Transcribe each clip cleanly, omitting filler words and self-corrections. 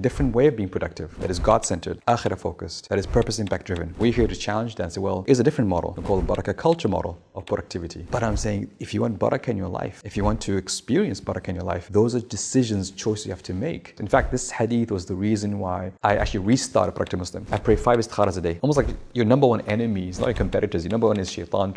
different way of being productive that is God-centered, akhirah-focused, that is purpose impact driven. We're here to challenge that and say, well, here's a different model. We call it Barakah culture model of productivity. But I'm saying, if you want Barakah in your life, if you want to experience Barakah in your life, those are decisions, choices you have to make. In fact, this hadith was the reason why I actually restarted Productive Muslim. I pray 5 istakharas a day. Almost like your number one enemy is not your competitors, your number one is shaitan.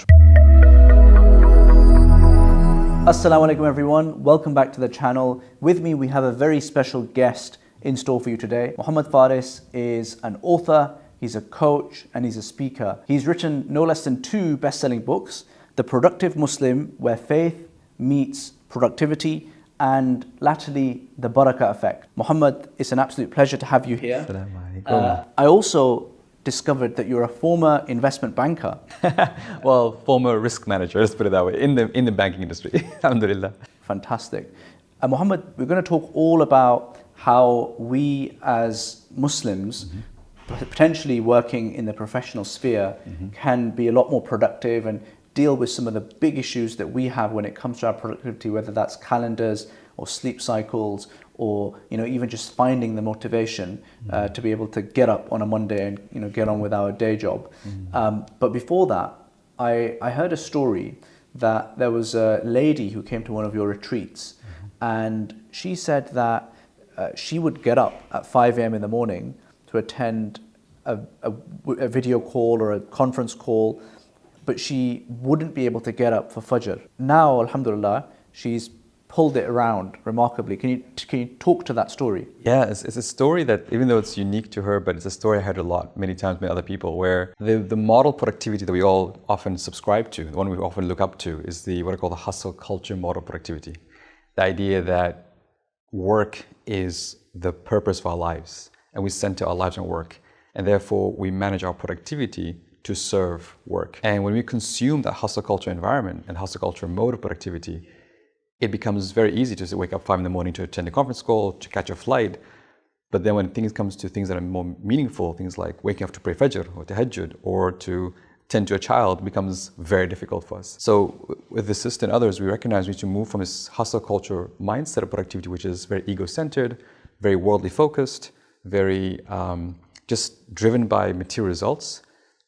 Assalamu alaikum everyone, welcome back to the channel. With me we have a very special guest in store for you today. Mohammed Faris is an author, he's a coach and he's a speaker. He's written no less than 2 best-selling books, The Productive Muslim, Where Faith Meets Productivity, and latterly, The Barakah Effect. Mohammed, it's an absolute pleasure to have you here. I also discovered that you're a former investment banker. Well, former risk manager, let's put it that way, in the banking industry. Alhamdulillah. Fantastic. Mohammed, we're going to talk all about how we as Muslims, potentially working in the professional sphere, can be a lot more productive and deal with some of the big issues that we have when it comes to our productivity, whether that's calendars or sleep cycles, or even just finding the motivation to be able to get up on a Monday and get on with our day job. But before that, I heard a story that there was a lady who came to one of your retreats, and she said that she would get up at 5 a.m. in the morning to attend a video call or a conference call, but she wouldn't be able to get up for Fajr. Now, alhamdulillah, she's pulled it around remarkably. Can you talk to that story? Yeah, it's a story that, even though it's unique to her, but it's a story I heard a lot, many times with other people, where the model productivity that we all often subscribe to, the one we often look up to, is what I call the hustle culture model productivity. The idea that work is the purpose of our lives, and we center our lives on work, and therefore we manage our productivity to serve work. And when we consume that hustle culture environment and hustle culture mode of productivity, it becomes very easy to wake up 5 in the morning to attend a conference call, to catch a flight. But then when things comes to things that are more meaningful, things like waking up to pray Fajr or tahajjud or to tend to a child, it becomes very difficult for us. So with the sister and others, we recognize we need to move from this hustle culture mindset of productivity, which is very ego-centered, very worldly focused, very just driven by material results,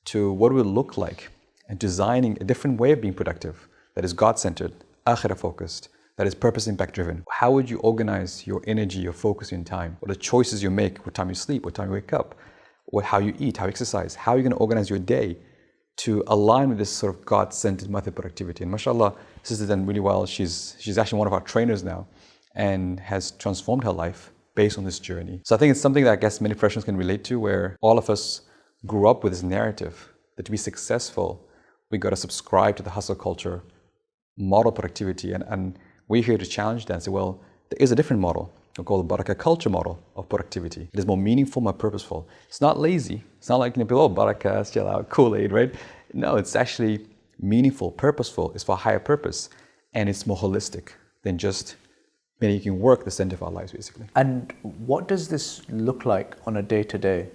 to what it will look like and designing a different way of being productive that is God-centered, akhirah-focused, that is purpose impact driven. How would you organize your energy, your focus, your time? What are the choices you make? What time you sleep? What time you wake up? How you eat? How you exercise? How are you going to organize your day to align with this sort of God-centered method of productivity? And mashallah, sister's done really well. She's actually one of our trainers now and has transformed her life based on this journey. So I think it's something that I guess many professionals can relate to, where all of us grew up with this narrative that to be successful, we got to subscribe to the hustle culture model productivity, and we're here to challenge that and say, well, there is a different model. We call it the Barakah culture model of productivity. It is more meaningful, more purposeful. It's not lazy. It's not like people, oh, Barakah, chill out, Kool-Aid, right? No, it's actually meaningful, purposeful. It's for a higher purpose, and it's more holistic than just making work the center of our lives, basically. And what does this look like on a day-to-day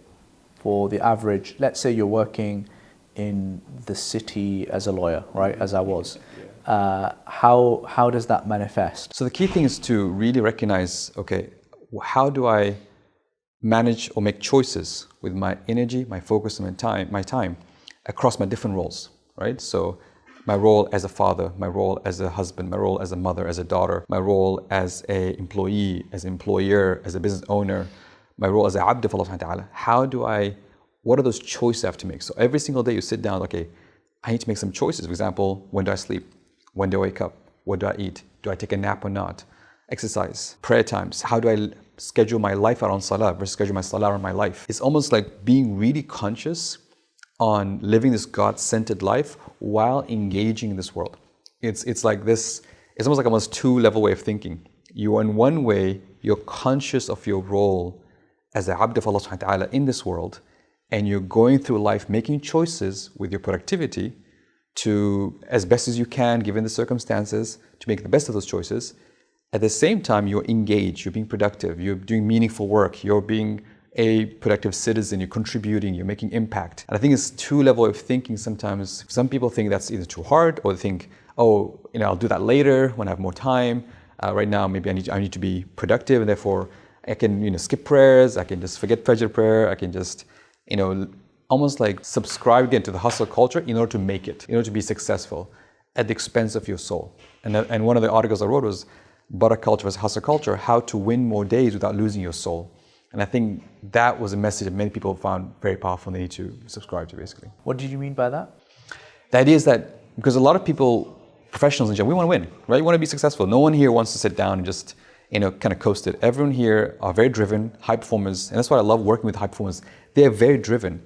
for the average? Let's say you're working in the city as a lawyer, right? As I was. How does that manifest? So the key thing is to really recognize, okay, how do I manage or make choices with my energy, my focus, and my time across my different roles, right? So my role as a father, my role as a husband, my role as a mother, as a daughter, my role as an employee, as an employer, as a business owner, my role as a abd of Allah subhanahu wa ta'ala. What are those choices I have to make? So every single day you sit down, okay, I need to make some choices. For example, when do I sleep? When do I wake up? What do I eat? Do I take a nap or not? Exercise, prayer times. How do I schedule my life around salah versus schedule my salah around my life? It's almost like being really conscious on living this God-centered life while engaging in this world. It's like this, it's almost 2-level way of thinking. You are in one way, you're conscious of your role as a abd of Allah subhanahu wa ta'ala in this world, and you're going through life making choices with your productivity to, as best as you can, given the circumstances, to make the best of those choices. At the same time, you're engaged, you're being productive, you're doing meaningful work, you're being a productive citizen, you're contributing, you're making impact. And I think it's 2-level of thinking sometimes. Some people think that's either too hard, or they think, oh, I'll do that later when I have more time. Right now, maybe I need to be productive, and therefore I can, skip prayers. I can just forget Fajr prayer. I can just, almost like subscribe again to the hustle culture in order to make it, in order to be successful at the expense of your soul. And one of the articles I wrote was Barakah culture versus hustle culture, how to win more days without losing your soul. And I think that was a message that many people found very powerful and they need to subscribe to, basically. What did you mean by that? The idea is that because a lot of people, professionals in general, we want to win, right? We want to be successful. No one here wants to sit down and just, kind of coast it. Everyone here are very driven, high performers. And that's why I love working with high performers. They are very driven.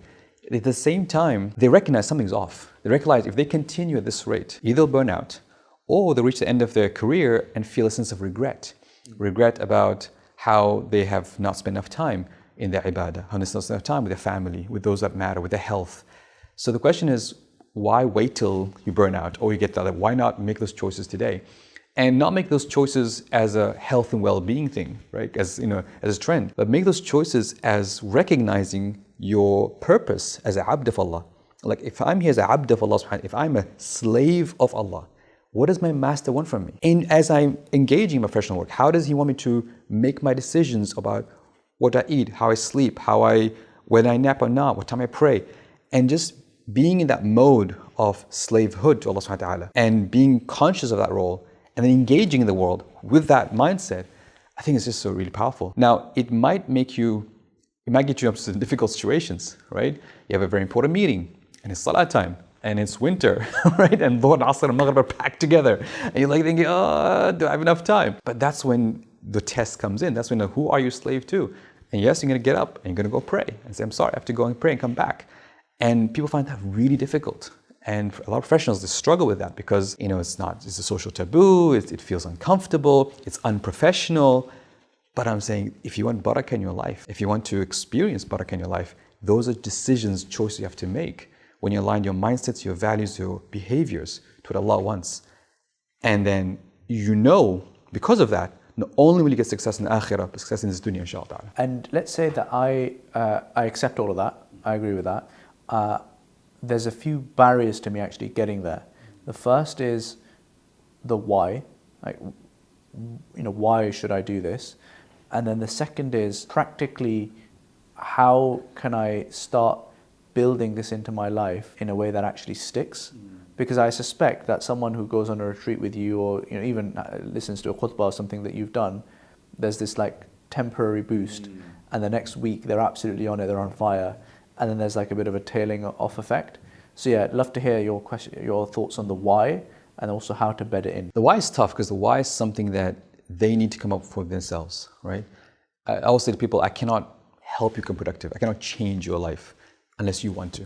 At the same time, they recognize something's off. They recognize if they continue at this rate, either they'll burn out or they'll reach the end of their career and feel a sense of regret. Regret about how they have not spent enough time in their ibadah, how they not spent enough time with their family, with those that matter, with their health. So the question is, why wait till you burn out or you get that? Why not make those choices today? And not make those choices as a health and well-being thing, right? As a trend, but make those choices as recognizing your purpose as a abd of Allah. Like if I'm here as a abd of Allah, if I'm a slave of Allah, what does my master want from me? And as I'm engaging in my professional work, how does he want me to make my decisions about what I eat, how I sleep, whether I nap or not, what time I pray, and just being in that mode of slavehood to Allah subhanahu wa ta'ala and being conscious of that role and then engaging in the world with that mindset, I think it's just so really powerful. Now, it might get you up to difficult situations, right? You have a very important meeting and it's salat time and it's winter, right? And Dhuhr, Asr and Maghrib are packed together. And you're like thinking, do I have enough time? But that's when the test comes in. That's when who are you slave to? And yes, you're gonna get up and you're gonna go pray and say, I'm sorry, I have to go and pray and come back. And people find that really difficult. And a lot of professionals, they struggle with that because, it's a social taboo, it feels uncomfortable, it's unprofessional. But I'm saying, if you want barakah in your life, if you want to experience barakah in your life, those are decisions, choices you have to make when you align your mindsets, your values, your behaviors to what Allah wants. And then because of that, not only will you get success in the akhirah, but success in this dunya, inshallah. And let's say that I accept all of that, I agree with that. There's a few barriers to me actually getting there. The first is the why, why should I do this? And then the second is practically, how can I start building this into my life in a way that actually sticks? Because I suspect that someone who goes on a retreat with you or even listens to a khutbah or something that you've done, there's this temporary boost and the next week they're absolutely on it, they're on fire. And then there's a bit of a tailing off effect. So yeah, I'd love to hear your thoughts on the why and also how to bed it in. The why is tough because the why is something that they need to come up for themselves, right? I always say to people, I cannot help you become productive. I cannot change your life unless you want to.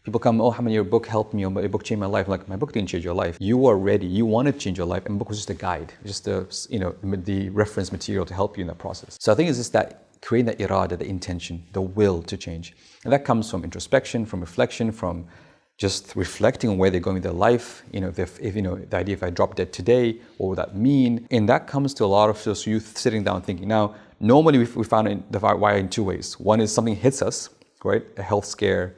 People come, Hamid, your book helped me, or your book changed my life. Like, my book didn't change your life. You are ready. You want to change your life, and the book was just a guide, just the reference material to help you in that process. So I think it's just that creating the irada, the intention, the will to change. And that comes from introspection, from reflection, from just reflecting on where they're going with their life. The idea, if I drop dead today, what would that mean? And that comes to a lot of those youth sitting down thinking. Now, normally we found the why in two ways. One is something hits us, right? A health scare,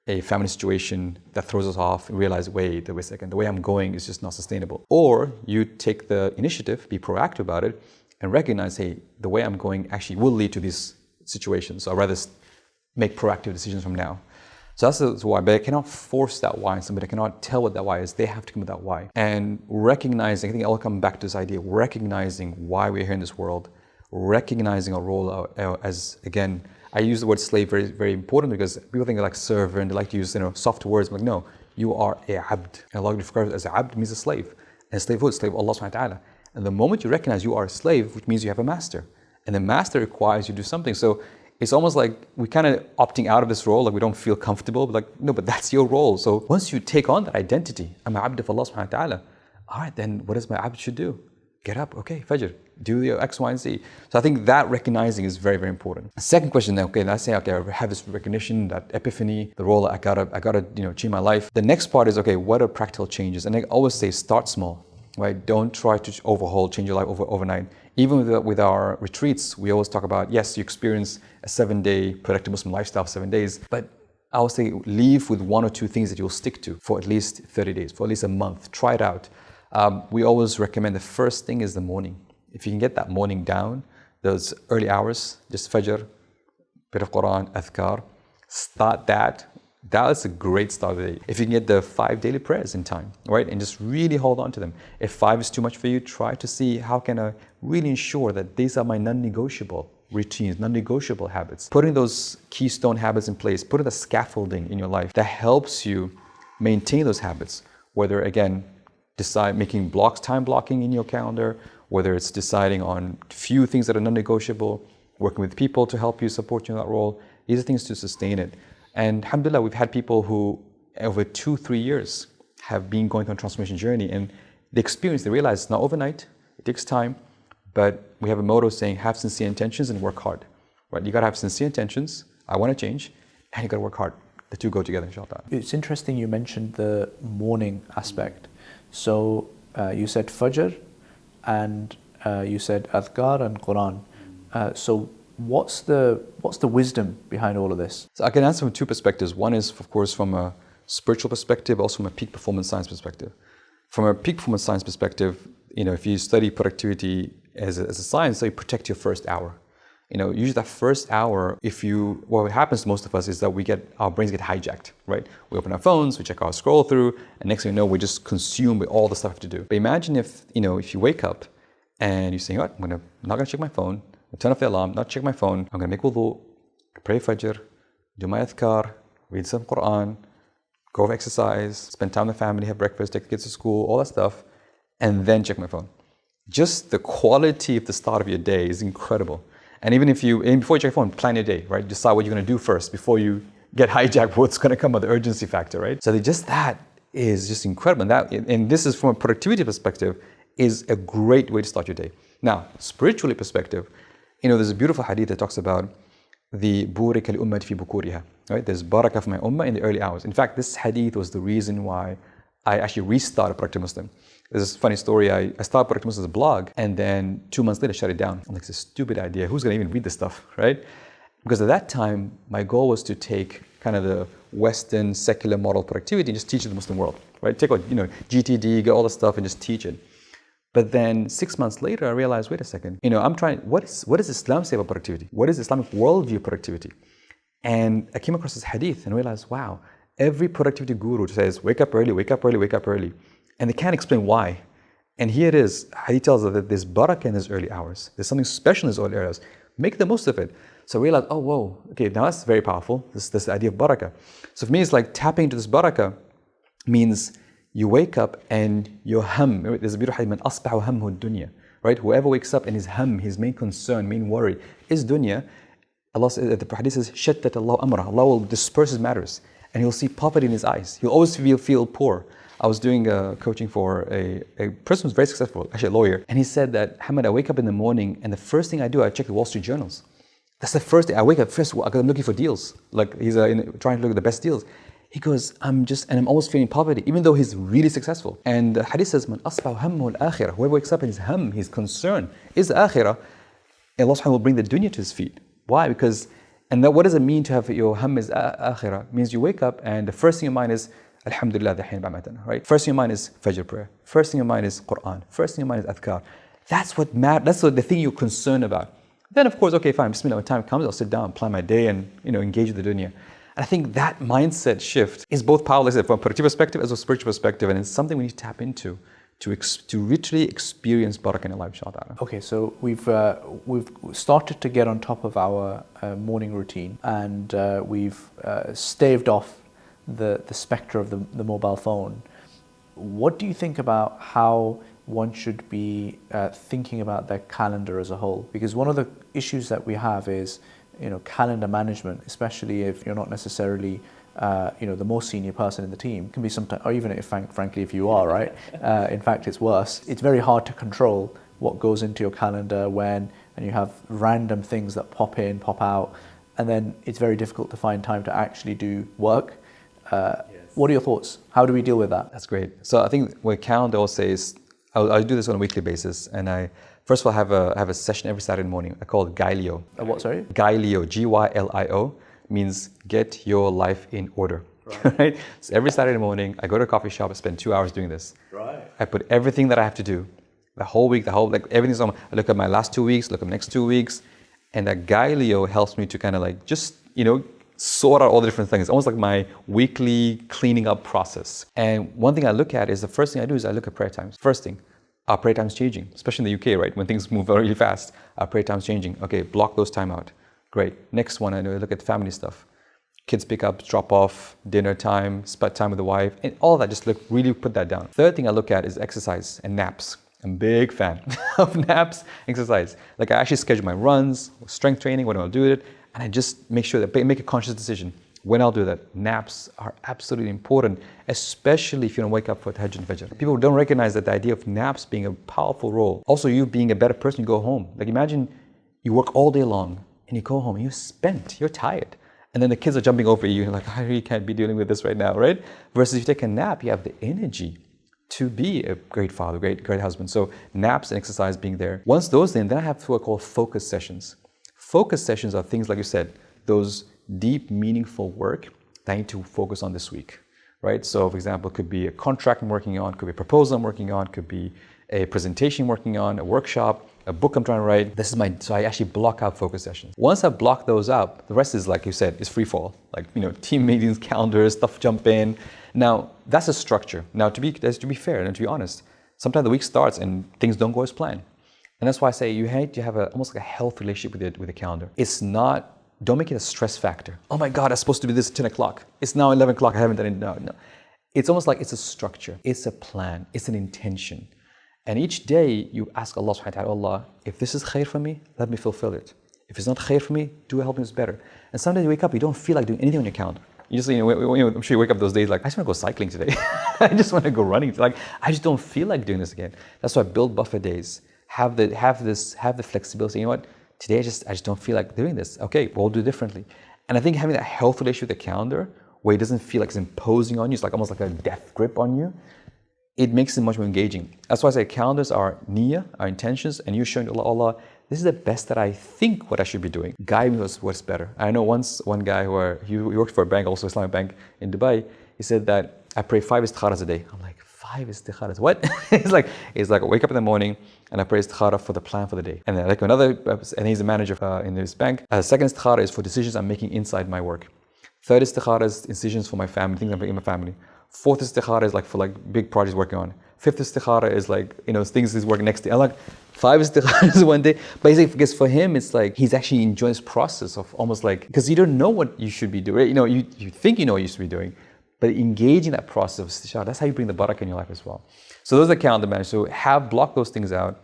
a family situation that throws us off and realize, wait a second, the way I'm going is just not sustainable. Or you take the initiative, be proactive about it, and recognize, hey, the way I'm going actually will lead to these situations. So I'd rather make proactive decisions from now. So that's the why, but I cannot force that why on somebody. I cannot tell what that why is. They have to come with that why. And recognizing, I think I'll come back to this idea, recognizing why we're here in this world, recognizing our role as, again, I use the word slave very, very important because people think like servant, they like to use soft words. I'm like, no, you are a abd. And Allah refers as a abd means a slave. And slavehood, slave of Allah subhanahu wa ta'ala. And the moment you recognize you are a slave, which means you have a master. And the master requires you to do something. So it's almost like we're kind of opting out of this role, like we don't feel comfortable, but no, but that's your role. So once you take on that identity, I'm an abd of Allah subhanahu wa ta'ala, all right, then what does my abd should do? Get up, okay, Fajr, do the X, Y, and Z. So I think that recognizing is very, very important. Second question, okay, let's say, okay, I have this recognition, that epiphany, the role I gotta change my life. The next part is, okay, what are practical changes? And I always say, start small, right? Don't try to change your life overnight. Even with our retreats, we always talk about, yes, you experience a 7-day productive Muslim lifestyle, 7 days, but I always say, leave with 1 or 2 things that you'll stick to for at least 30 days, for at least a month. Try it out. We always recommend the first thing is the morning. If you can get that morning down, those early hours, just Fajr, bit of Quran, Adhkar, start that. That is a great start of the day. If you can get the 5 daily prayers in time, right? And just really hold on to them. If 5 is too much for you, try to see how can I really ensure that these are my non-negotiable routines, non-negotiable habits. Putting those keystone habits in place, putting the scaffolding in your life that helps you maintain those habits. Whether, again, making blocks, time blocking in your calendar, whether it's deciding on few things that are non-negotiable, working with people to help you, support you in that role. These are things to sustain it. And alhamdulillah, we've had people who over 2-3 years have been going through a transformation journey, and they realize it's not overnight, it takes time, but we have a motto saying have sincere intentions and work hard, right? You gotta have sincere intentions, I wanna change, and you gotta work hard. The two go together, inshallah. It's interesting you mentioned the morning aspect. So you said Fajr and you said Adhkar and Quran. So what's the wisdom behind all of this? So I can answer from two perspectives. One is, of course, from a spiritual perspective, also from a peak performance science perspective. From a peak performance science perspective, if you study productivity as a science, so you protect your first hour. Usually that first hour, what happens to most of us is that our brains get hijacked, right? We open our phones, we check our scroll through, and next thing you know, we just consume with all the stuff to do. But imagine if you wake up and you say, what, I'm not gonna check my phone, I'll turn off the alarm, not check my phone, I'm gonna make wudu, pray Fajr, do my adhkar, read some Quran, go for exercise, spend time with the family, have breakfast, take the kids to school, all that stuff, and then check my phone. Just the quality of the start of your day is incredible. And even before you check your phone, plan your day, right? Decide what you're gonna do first before you get hijacked, what's gonna come with the urgency factor, right? So that is just incredible. And this is from a productivity perspective, is a great way to start your day. Now, spiritually perspective, there's a beautiful hadith that talks about the burika li ummati fi bukuriha, right? There's barakah for my ummah in the early hours. In fact, this hadith was the reason why I actually restarted Productive Muslim. There's this funny story. I started Productive Muslim as a blog, and then 2 months later, shut it down. I'm like, it's a stupid idea. Who's going to even read this stuff, right? Because at that time, my goal was to take kind of the Western secular model of productivity and just teach it to the Muslim world, right? Take GTD, get all the stuff and just teach it. But then 6 months later, I realized, wait a second, what does Islam say about productivity? What is Islamic worldview of productivity? And I came across this hadith and realized, wow, every productivity guru says, wake up early, wake up early, wake up early. And they can't explain why. And here it is, hadith tells us that there's barakah in those early hours. There's something special in those early hours. Make the most of it. So I realized, oh, whoa, okay, now that's very powerful, this idea of barakah. So for me, it's like tapping into this barakah means you wake up and your there's a beautiful hadith, man asbahu hamhu dunya, right? Whoever wakes up and his main concern, main worry is dunya, Allah says, the hadith says, shattat Allah amrah, Allah will disperse his matters and he'll see poverty in his eyes. He'll always feel poor. I was doing coaching for a person who's very successful, actually a lawyer, and he said that, Hamad, I wake up in the morning and the first thing I do, I check the Wall Street journals. That's the first thing. I wake up first, I'm looking for deals. Like he's trying to look at the best deals. He goes, I'm always feeling poverty, even though he's really successful. And the hadith says, man asbahu hammu al-akhirah. Whoever wakes up and his concern is the akhirah, Allah subhanahu will bring the dunya to his feet. Why? What does it mean to have your ham is akhirah? It means you wake up and the first thing in your mind is, Alhamdulillah, right? First thing in your mind is Fajr prayer. First thing in your mind is Quran. First thing in your mind is Adhkar. That's what matters. That's the thing you're concerned about. Then of course, okay, fine, Bismillah, when time comes, I'll sit down, plan my day and engage with the dunya. And I think that mindset shift is both powerful, from a productive perspective as well as a spiritual perspective, and it's something we need to tap into to literally experience barakah in our life, inshallah. Okay, so we've started to get on top of our morning routine, and we've staved off the spectre of the mobile phone. What do you think about how one should be thinking about their calendar as a whole? Because one of the issues that we have is calendar management, especially if you're not necessarily the most senior person in the team, can be sometimes, or even if frankly if you are, right? In fact, it's worse. It's very hard to control what goes into your calendar and you have random things that pop in, pop out, and then it's very difficult to find time to actually do work. What are your thoughts? How do we deal with that? That's great. So I think what calendar will say is, I do this on a weekly basis, and I first of all have a session every Saturday morning. I call it Gailio. What, sorry? Gailio, G-Y-L-I-O, means get your life in order. Right? So every Saturday morning, I go to a coffee shop, I spend 2 hours doing this. Right. I put everything that I have to do, The whole week, like everything's on. I look at my last 2 weeks, look at the next 2 weeks, and that guy Leo helps me to kind of like just, sort out all the different things. Almost like my weekly cleaning up process. And one thing I look at is the first thing I do is I look at prayer times. First thing, our prayer time's changing, especially in the UK, right? When things move really fast, our prayer time's changing. Okay, block those time out. Great. Next one, I do, I look at family stuff. Kids pick up, drop off, dinner time, spend time with the wife, and all that, just really put that down. Third thing I look at is exercise and naps. I'm a big fan of naps, exercise. Like I actually schedule my runs, strength training, what I'll do with it, and I just make sure that make a conscious decision when I'll do that. Naps are absolutely important, especially if you don't wake up for Tahajjud and Fajr. People don't recognize that the idea of naps being a powerful role. Also, you being a better person, you go home. Like imagine you work all day long and you go home and you're spent, you're tired. And then the kids are jumping over you and like, I really can't be dealing with this right now, right? Versus if you take a nap, you have the energy to be a great father, great husband. So naps and exercise being there. Once those then I have what I call focus sessions. Focus sessions are things like you said, those deep, meaningful work that I need to focus on this week, right? So for example, it could be a contract I'm working on, could be a proposal I'm working on, could be a presentation I'm working on, a workshop, a book I'm trying to write. So I actually block out focus sessions. Once I block those out, the rest is, like you said, is free fall. Like, team meetings, calendars, stuff jump in. Now, that's a structure. Now, to be fair and to be honest, sometimes the week starts and things don't go as planned. And that's why I say you need to have almost like a healthy relationship with the calendar. It's not, don't make it a stress factor. Oh my God, I'm supposed to do this at 10 o'clock. It's now 11 o'clock, I haven't done it. No. It's almost like it's a structure. It's a plan. It's an intention. And each day you ask Allah subhanahu wa ta'ala, Allah, if this is khair for me, let me fulfill it. If it's not khair for me, do help me it's better. And sometimes you wake up, you don't feel like doing anything on your calendar. You just, I'm sure you wake up those days like, I just want to go cycling today. I just want to go running. Like, I just don't feel like doing this again. That's why I build buffer days. Have the flexibility. You know what? Today I just don't feel like doing this. Okay, we'll do differently. And I think having that healthy relationship with the calendar, where it doesn't feel like it's imposing on you, it's like almost like a death grip on you, it makes it much more engaging. That's why I say calendars are niyyah, our intentions, and you're showing Allah, this is the best that I think what I should be doing. Guide me what's better. I know once one guy he worked for a bank, also Islamic bank in Dubai, he said that I pray 5 istakharas a day. I'm like, 5 istakharas, what? He's like, I wake up in the morning and I pray istikhara for the plan for the day. And then like and he's a manager in this bank. Second istikhara is for decisions I'm making inside my work. Third istikhara is decisions for my family, things I'm making in my family. Fourth istikhara is like for like big projects working on. Fifth istikhara is like, things he's working next day. I'm like, 5 istikharas one day. Basically, because for him, it's like he's actually enjoying this process of almost like, because you don't know what you should be doing. You think you know what you should be doing, but engaging that process of istikhara, that's how you bring the barakah in your life as well. So those are the calendar managers. So block those things out,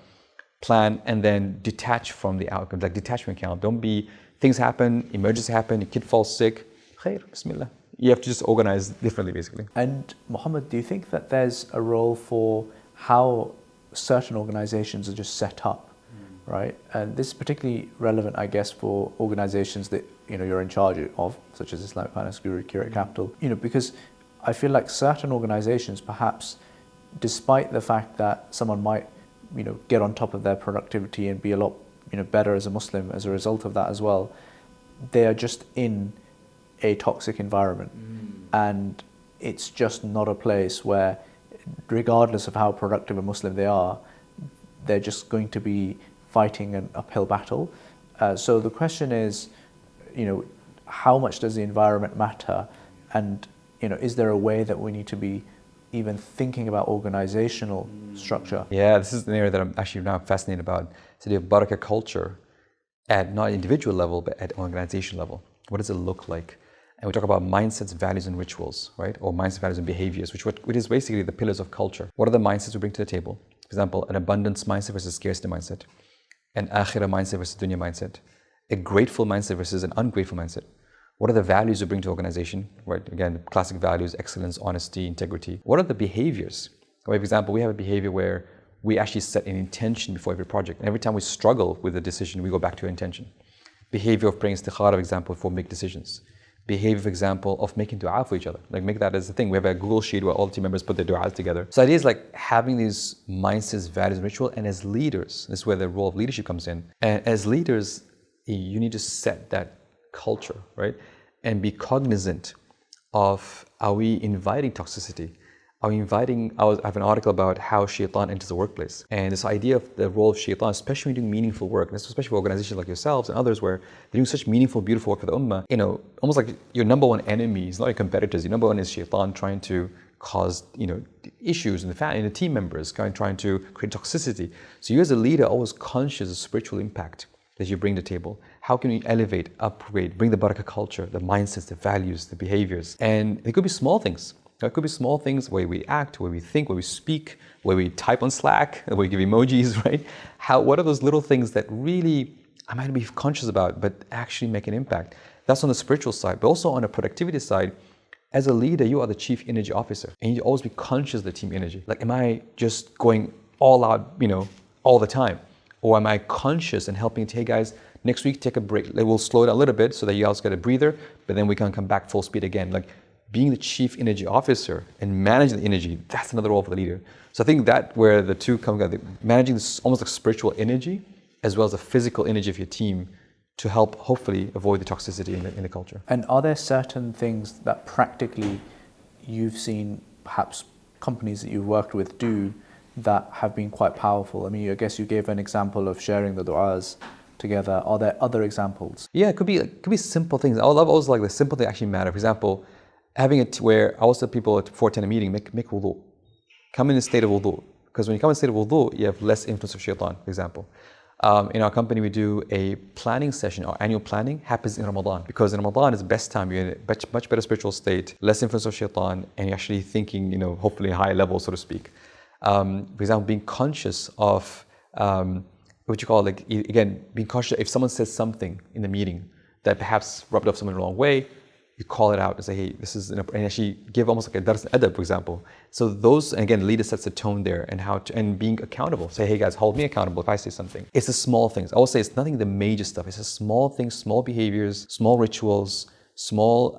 plan, and then detach from the outcomes. Like detach from your calendar. Things happen, emergencies happen, your kid falls sick. Khair, bismillah. You have to just organize differently, basically. And Mohammed, do you think that there's a role for how certain organizations are just set up, right? And this is particularly relevant, I guess, for organizations that you're in charge of, such as Islamic Finance Guru, Curate Capital, because I feel like certain organizations, perhaps, despite the fact that someone might, get on top of their productivity and be a lot, better as a Muslim as a result of that as well, they are just in a toxic environment. And it's just not a place where, regardless of how productive a Muslim they are, they're just going to be fighting an uphill battle. So the question is, how much does the environment matter? And, is there a way that we need to be even thinking about organizational structure? Yeah, this is an area that I'm actually now fascinated about. So the Barakah culture at not individual level, but at organization level. What does it look like? And we talk about mindsets, values, and rituals, right? Or mindsets, values, and behaviors, which is basically the pillars of culture. What are the mindsets we bring to the table? For example, an abundance mindset versus scarcity mindset, an akhirah mindset versus dunya mindset, a grateful mindset versus an ungrateful mindset. What are the values we bring to organization, right? Again, classic values, excellence, honesty, integrity. What are the behaviors? For example, we have a behavior where we actually set an intention before every project. And every time we struggle with a decision, we go back to our intention. Behavior of praying istikhara, for example, for make decisions. Behavior, for example, of making dua for each other. Like make that as a thing. We have a Google sheet where all the team members put their duas together. So the idea is like having these mindsets, values, and ritual. And as leaders, this is where the role of leadership comes in. And as leaders, you need to set that culture, right? And be cognizant of, are we inviting toxicity? I have an article about how shaitan enters the workplace. And this idea of the role of shaitan, especially when you're doing meaningful work, and especially for organizations like yourselves and others where they're doing such meaningful, beautiful work for the ummah, almost like your number one enemy is not your competitors. Your number one is shaitan trying to cause, issues in the family, in the team members, trying to create toxicity. So you as a leader are always conscious of spiritual impact that you bring to the table. How can we elevate, upgrade, bring the Barakah culture, the mindsets, the values, the behaviors? And it could be small things. It could be small things, the way we act, the way we think, the way we speak, the way we type on Slack, the way we give emojis, right? What are those little things that really I might be conscious about, but actually make an impact? That's on the spiritual side, but also on the productivity side. As a leader, you are the chief energy officer, and you always be conscious of the team energy. Like, am I just going all out, all the time? Or am I conscious and helping, hey guys, next week take a break. We'll slow it a little bit so that you guys get a breather, but then we can come back full speed again. Like, being the chief energy officer and managing the energy, that's another role for the leader. So I think that where the two come together, managing this almost like spiritual energy as well as the physical energy of your team to help hopefully avoid the toxicity in the culture. And are there certain things that practically you've seen perhaps companies that you've worked with do that have been quite powerful? I mean, I guess you gave an example of sharing the du'as together. Are there other examples? Yeah, it could be simple things. I love always like the simple things actually matter. For example, having it where I always tell people before attending a meeting, make wudu. Come in a state of wudu. Because when you come in a state of wudu, you have less influence of shaitan, for example. In our company, we do a planning session. Our annual planning happens in Ramadan. Because in Ramadan is the best time. You're in a much better spiritual state, less influence of shaitan, and you're actually thinking, hopefully a high level, so to speak. For example, being conscious of what you call, being conscious if someone says something in the meeting that perhaps rubbed off someone the wrong way, you call it out and say, hey, this is, and actually give almost like a dars adab, for example. So those, and again, the leader sets the tone there and being accountable. Say, hey guys, hold me accountable if I say something. It's the small things. I will say it's nothing the major stuff. It's the small things, small behaviors, small rituals, small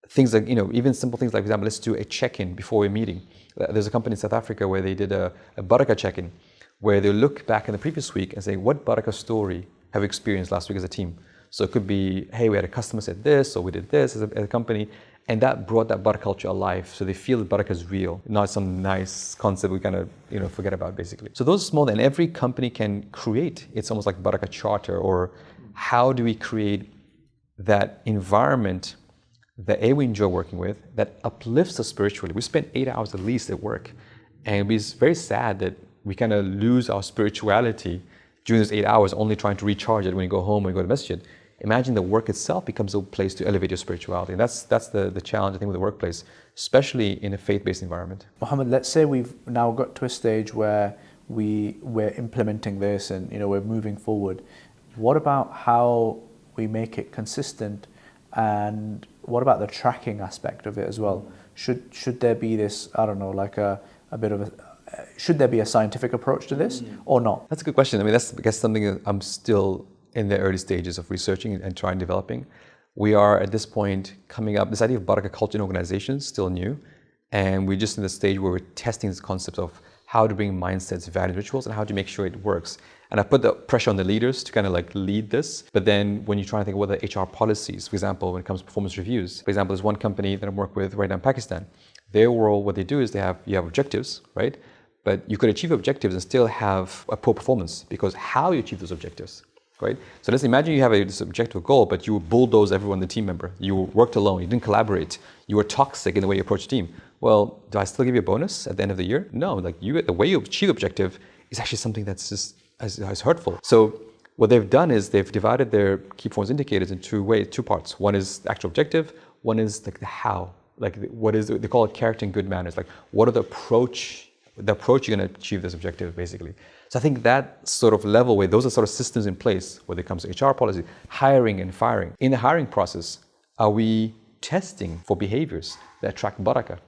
things that, even simple things like, for example, let's do a check-in before we're meeting. There's a company in South Africa where they did a Barakah check-in, where they look back in the previous week and say, what Barakah story have we experienced last week as a team? So it could be, hey, we had a customer said this, or we did this as a company, and that brought that Barakah culture alive. So they feel that Barakah is real, not some nice concept we kind of forget about, basically. So those are small, and every company can create. It's almost like Barakah charter, or how do we create that environment that we enjoy working with, that uplifts us spiritually. We spend 8 hours at least at work, and it's very sad that we kind of lose our spirituality during those 8 hours, only trying to recharge it when you go home or you go to masjid. Imagine the work itself becomes a place to elevate your spirituality. And that's the challenge, I think, with the workplace, especially in a faith-based environment. Mohammed, let's say we've now got to a stage where we're implementing this and we're moving forward. What about how we make it consistent, and what about the tracking aspect of it as well? Should there be this, I don't know, like a bit of a, should there be a scientific approach to this or not? That's a good question. I mean, that's, I guess, something that I'm still in the early stages of researching and trying developing. We are at this point coming up, this idea of Barakah culture in organizations, still new. And we're just in the stage where we're testing this concept of how to bring mindsets, values, rituals, and how to make sure it works. And I put the pressure on the leaders to kind of like lead this. But then when you try to think of what are the HR policies, for example, when it comes to performance reviews. For example, there's one company that I work with right now in Pakistan. Their role, what they do is you have objectives, right? But you could achieve objectives and still have a poor performance, because how you achieve those objectives, right? So let's imagine you have this objective goal, but you bulldoze everyone, the team member. You worked alone, you didn't collaborate. You were toxic in the way you approach the team. Well, do I still give you a bonus at the end of the year? No, like the way you achieve the objective is actually something that's just as hurtful. So what they've done is they've divided their key performance indicators in two parts. One is the actual objective, one is like the how. Like what is, they call it character and good manners. Like what are the approach you're going to achieve this objective, basically. So I think that sort of level where those are sort of systems in place, whether it comes to HR policy, hiring and firing. In the hiring process, are we testing for behaviors that attract barakah?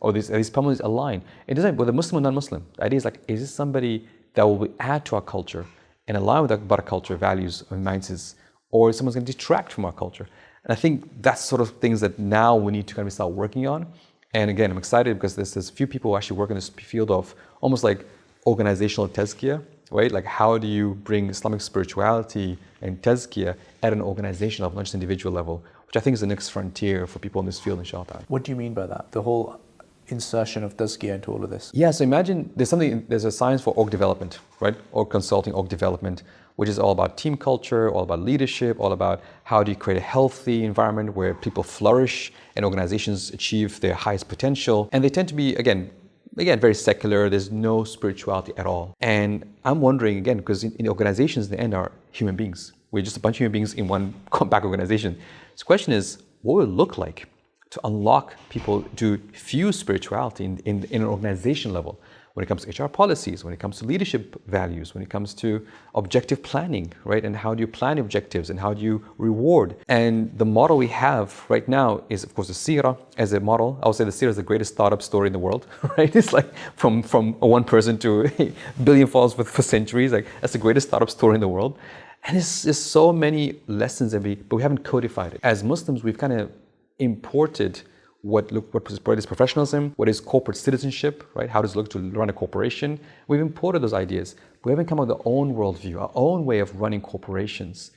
Or are these families aligned? It doesn't, whether Muslim or non-Muslim. The idea is like, is this somebody that will add to our culture and align with our barakah culture values and mindsets, or is someone's going to detract from our culture? And I think that's sort of things that now we need to kind of start working on. And again, I'm excited because there's a few people who actually work in this field of almost like organizational tazkiyah, right? Like how do you bring Islamic spirituality and tazkiyah at an organizational level, not just individual level, which I think is the next frontier for people in this field, inshallah. What do you mean by that? The whole insertion of tazkiyah into all of this? Yeah, so imagine there's a science for org development, right? Org consulting, org development, which is all about team culture, all about leadership, all about how do you create a healthy environment where people flourish and organizations achieve their highest potential. And they tend to be, again, very secular. There's no spirituality at all. And I'm wondering, again, because in organizations, in the end, are human beings. We're just a bunch of human beings in one compact organization. So the question is, what will it look like to unlock people to fuse spirituality in an organization level when it comes to HR policies, when it comes to leadership values, when it comes to objective planning, right? And how do you plan objectives and how do you reward? And the model we have right now is, of course, the seerah as a model. I would say the seerah is the greatest startup story in the world, right? It's like from one person to a billion followers for centuries. Like that's the greatest startup story in the world. And it's so many lessons but we haven't codified it. As Muslims, we've kind of imported what is professionalism, what is corporate citizenship, right? How does it look to run a corporation? We've imported those ideas. We haven't come up with our own worldview, our own way of running corporations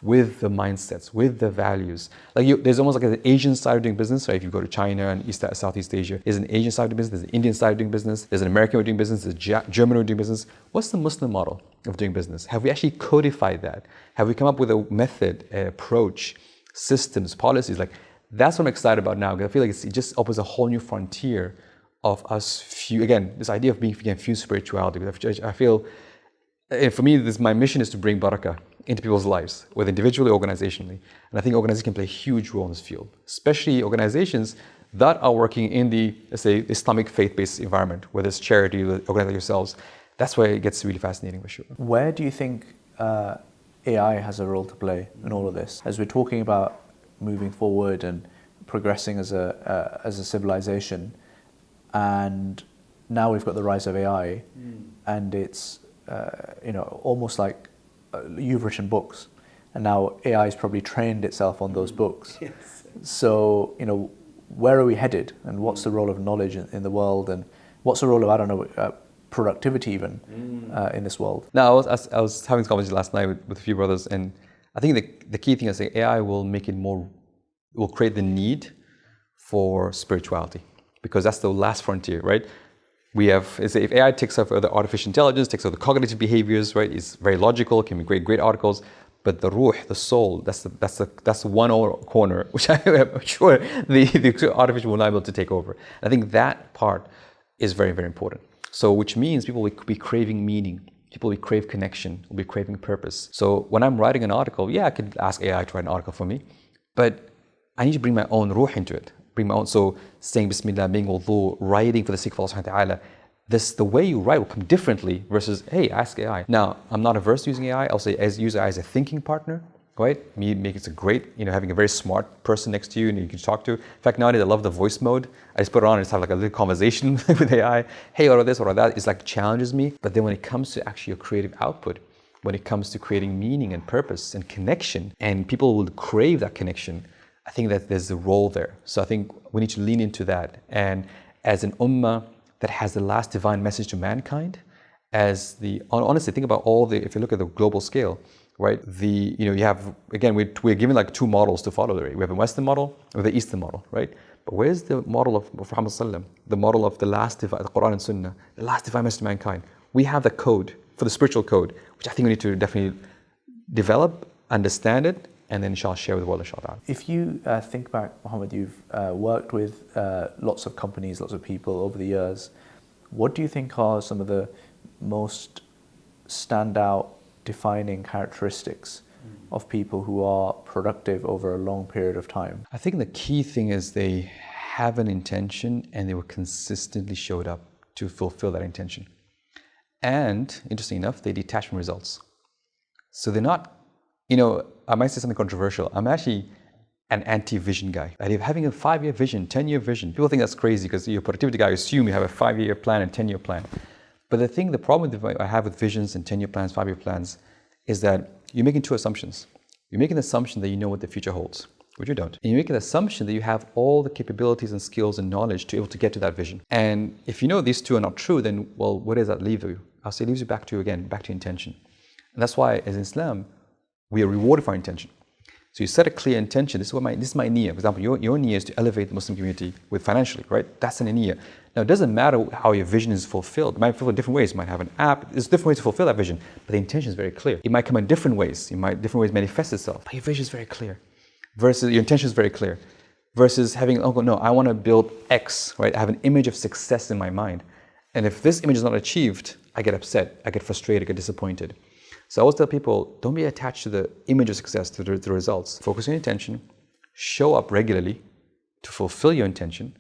with the mindsets, with the values. There's almost like an Asian side of doing business, right? If you go to China and Southeast Asia, there's an Asian side of doing business, there's an Indian side of doing business, there's an American way of doing business, there's a German way of doing business. What's the Muslim model of doing business? Have we actually codified that? Have we come up with a method, an approach, systems, policies? That's what I'm excited about now, because I feel like it just opens a whole new frontier of us, this idea of being fused spirituality. Because I feel, for me, my mission is to bring barakah into people's lives, whether individually or organizationally. And I think organizations can play a huge role in this field, especially organizations that are working in the, let's say, Islamic faith-based environment, whether it's charity, organize like yourselves. That's where it gets really fascinating for sure. Where do you think AI has a role to play in all of this? As we're talking about moving forward and progressing as a civilization, and now we've got the rise of AI, and it's almost like you've written books, and now AI has probably trained itself on those books. Yes. So where are we headed, and what's the role of knowledge in the world, and what's the role of productivity even in this world? Now, I was having this conversation last night with a few brothers, and I think the key thing is that AI will will create the need for spirituality, because that's the last frontier, right? If AI takes over the artificial intelligence, takes over the cognitive behaviors, right? It's very logical, can be great articles, but the ruh, the soul, that's the one corner, which I'm sure the artificial will not be able to take over. I think that part is very, very important. So which means people will be craving meaning. People will crave connection, will be craving purpose. So when I'm writing an article, I could ask AI to write an article for me, but I need to bring my own ruh into it. So saying Bismillah, making wudu, writing for the sake of Allah subhanahu wa ta'ala, the way you write will come differently versus, hey, ask AI. Now, I'm not averse to using AI. I'll say use AI as a thinking partner, right? Make it a great, having a very smart person next to you and you can talk to. In fact, nowadays I love the voice mode. I just put it on and just have like a little conversation with AI. Hey, what about this, what about that? It's like challenges me. But then when it comes to actually your creative output, when it comes to creating meaning and purpose and connection, and people will crave that connection, I think that there's a role there. So I think we need to lean into that. And as an ummah that has the last divine message to mankind, honestly, think about if you look at the global scale, right? You have, again, we're given like two models to follow. We have a Western model or the Eastern model, right? But where's the model of Muhammad sallam, the model of the Quran and Sunnah, the last divine message to mankind? We have the code for the spiritual code, which I think we need to definitely develop, understand it, and then inshallah share with the world, inshallah. If you think back, Mohammed, you've worked with lots of companies, lots of people over the years. What do you think are some of the most standout defining characteristics of people who are productive over a long period of time? I think the key thing is they have an intention and they were consistently showed up to fulfill that intention. And interesting enough, they detach from results. So they're not, I might say something controversial. I'm actually an anti-vision guy. Having a 5-year vision, 10-year vision, people think that's crazy because you're a productivity guy, you assume you have a 5-year plan and 10-year plan. But the problem I have with visions and 10-year plans, 5-year plans, is that you're making two assumptions. You're making the assumption that you know what the future holds, which you don't. And you make an assumption that you have all the capabilities and skills and knowledge to be able to get to that vision. And if you know these two are not true, then, well, where does that leave you? I'll say it leaves you back to intention. And that's why, as in Islam, we are rewarded for our intention. So you set a clear intention. This is my niyyah. For example, your niyyah is to elevate the Muslim community with financially, right? That's an niyyah. Now, it doesn't matter how your vision is fulfilled. It might be fulfilled in different ways. You might have an app. There's different ways to fulfill that vision, but the intention is very clear. It might come in different ways. Different ways manifest itself, but your vision is very clear. Versus your intention is very clear. Versus having, oh no, I want to build X, right? I have an image of success in my mind. And if this image is not achieved, I get upset, I get frustrated, I get disappointed. So I always tell people, don't be attached to the image of success, to the results. Focus on your intention, show up regularly to fulfill your intention,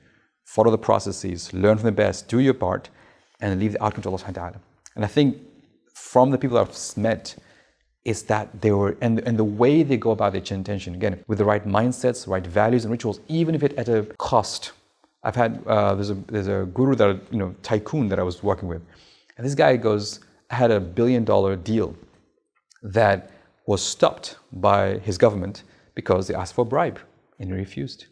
follow the processes, learn from the best, do your part, and leave the outcome to Allah subhanahu wa ta'ala. And I think from the people I've met, is that they were, and the way they go about their intention, again, with the right mindsets, right values and rituals, even if it at a cost. I've had, there's a guru that, tycoon that I was working with. And this guy goes, I had $1 billion deal that was stopped by his government because they asked for a bribe and he refused.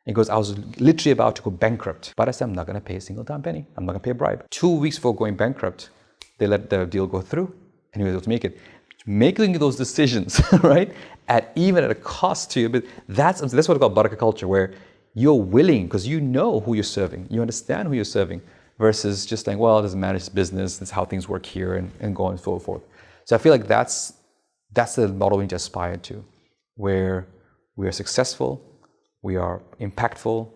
And he goes, I was literally about to go bankrupt, but I said, I'm not going to pay a single damn penny. I'm not going to pay a bribe. 2 weeks before going bankrupt, they let the deal go through and he was able to make it. Making those decisions, right, even at a cost to you, but that's what I call Barakah culture, where you're willing, because you know who you're serving, you understand who you're serving, versus just saying, well, it doesn't matter, it's business, that's how things work here, and go on and so forth. So I feel like that's the model we need to aspire to, where we are successful, we are impactful,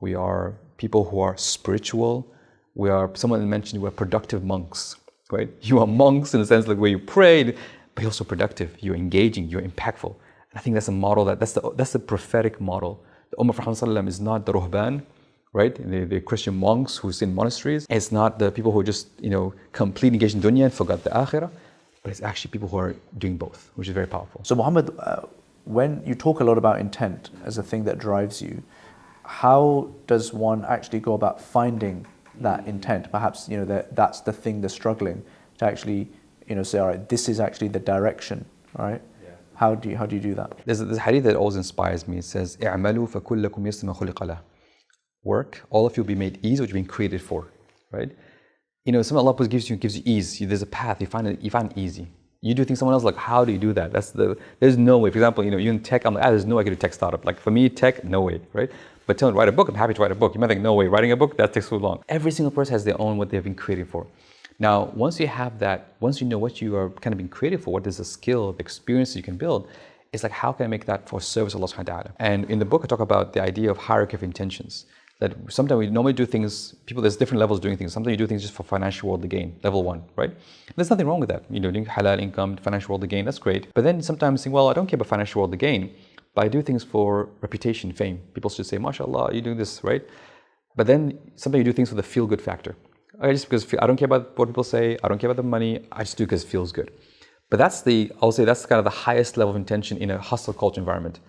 we are people who are spiritual, we are, someone mentioned, we're productive monks, right? You are monks in the sense like where you pray, but you're also productive, you're engaging, you're impactful. And I think that's a model, that's the prophetic model. The Ummah of Muhammad is not the ruhban, right? The Christian monks who sit in monasteries. It's not the people who just, completely engaged in dunya and forgot the akhirah, but it's actually people who are doing both, which is very powerful. So Mohammed, when you talk a lot about intent as a thing that drives you, how does one actually go about finding that intent? Perhaps, that's the thing they're struggling to actually, say, all right, this is actually the direction, right? Yeah. How do you do that? There's a hadith that always inspires me. It says, "I'malu fakullakum yasma khuliqa lah." Work, all of you will be made easy, what you've been created for, right? Some Allah gives you ease. There's a path. You find it easy. You do things someone else like, how do you do that? There's no way. For example, you in tech, I'm like, there's no way I could do tech startup. Like for me, tech, no way, right? But tell me, write a book, I'm happy to write a book. You might think, no way, writing a book, that takes so long. Every single person has their own, what they've been created for. Now, once you have that, once you know what you are kind of being created for, what is the skill, the experience you can build, it's like, how can I make that for service of Allah subhanahu wa ta'ala? And in the book, I talk about the idea of hierarchy of intentions. That sometimes we normally do things, there's different levels of doing things. Sometimes you do things just for financial worldly gain, level 1, right? There's nothing wrong with that. Doing halal income, financial worldly gain, that's great. But then sometimes think, well, I don't care about financial worldly gain, but I do things for reputation, fame. People should say, MashaAllah, you're doing this, right? But then sometimes you do things for the feel-good factor. Just because I don't care about what people say, I don't care about the money, I just do it because it feels good. But I'll say that's kind of the highest level of intention in a hostile culture environment.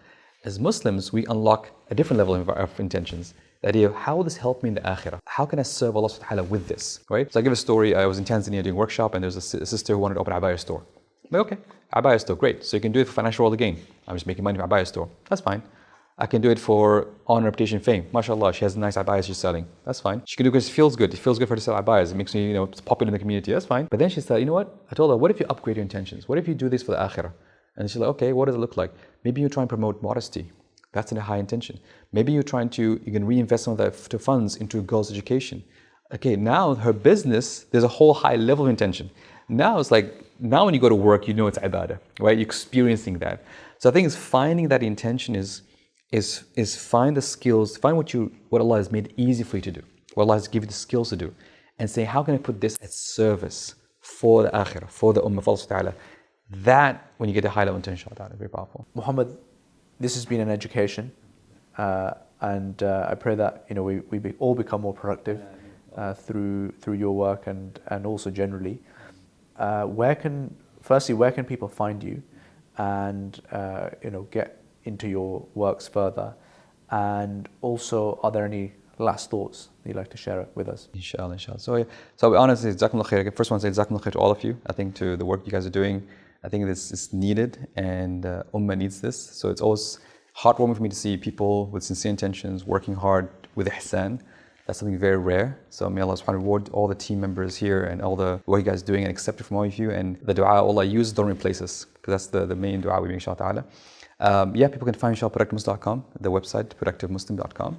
As Muslims, we unlock a different level of intentions. The idea of how will this help me in the akhirah? How can I serve Allah subhanahu wa ta'ala with this, right? So I give a story. I was in Tanzania doing a workshop and there was a sister who wanted to open an abaya store. I'm like, okay, abaya store, great. So you can do it for financial worldly gain. I'm just making money from abaya store. That's fine. I can do it for honor, reputation, fame. MashaAllah, she has nice abayas she's selling. That's fine. She can do it because it feels good. It feels good for her to sell abayas. It makes me, it's popular in the community. That's fine. But then she said, you know what? I told her, what if you upgrade your intentions? What if you do this for the akhirah? And she's like, okay, what does it look like? Maybe you try and promote modesty. That's in a high intention. Maybe you can reinvest some of that funds into girls' education. Okay, now her business, there's a whole high level of intention. Now it's like, now when you go to work, it's ibadah, right? You're experiencing that. So I think it's finding that intention is find the skills, find what Allah has made easy for you to do, what Allah has given you the skills to do, and say, how can I put this at service for the akhirah, for the ummah of Allah subhanahu wa ta'ala? That, when you get a high level intention, very powerful. Muhammad, this has been an education, and I pray that we all become more productive through your work and also generally. Where can people find you and get into your works further? And also, are there any last thoughts that you'd like to share with us? Inshallah. So I'll be honest, Jazakumullah khair. First one, say Jazakumullah khair to all of you. I think to the work you guys are doing, I think this is needed, and Ummah needs this. So it's always heartwarming for me to see people with sincere intentions working hard with ihsan. That's something very rare. So may Allah subhanahu wa ta'ala reward all the team members here and all the work you guys are doing and accept it from all of you. And the dua Allah uses, don't replace us, because that's the main dua we make, inshallah ta'ala. Yeah, people can find me at productivemuslim.com, the website, productivemuslim.com.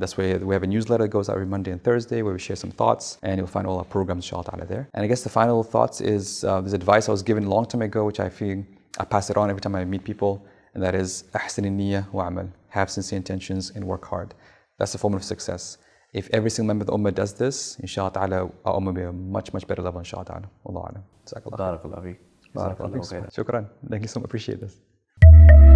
That's where we have a newsletter that goes out every Monday and Thursday where we share some thoughts, and you'll find all our programs, inshallah, there. And I guess the final thoughts is there's advice I was given a long time ago, which I feel I pass it on every time I meet people, and that is أحسن النية وعمل. Have sincere intentions and work hard. That's the formula of success. If every single member of the Ummah does this, inshallah ta'ala, our Ummah will be a much, much better level, inshallah ta'ala. Wallahu a'lam. Barakallah. Barakallah. Shukran. Thank you so much. Appreciate this.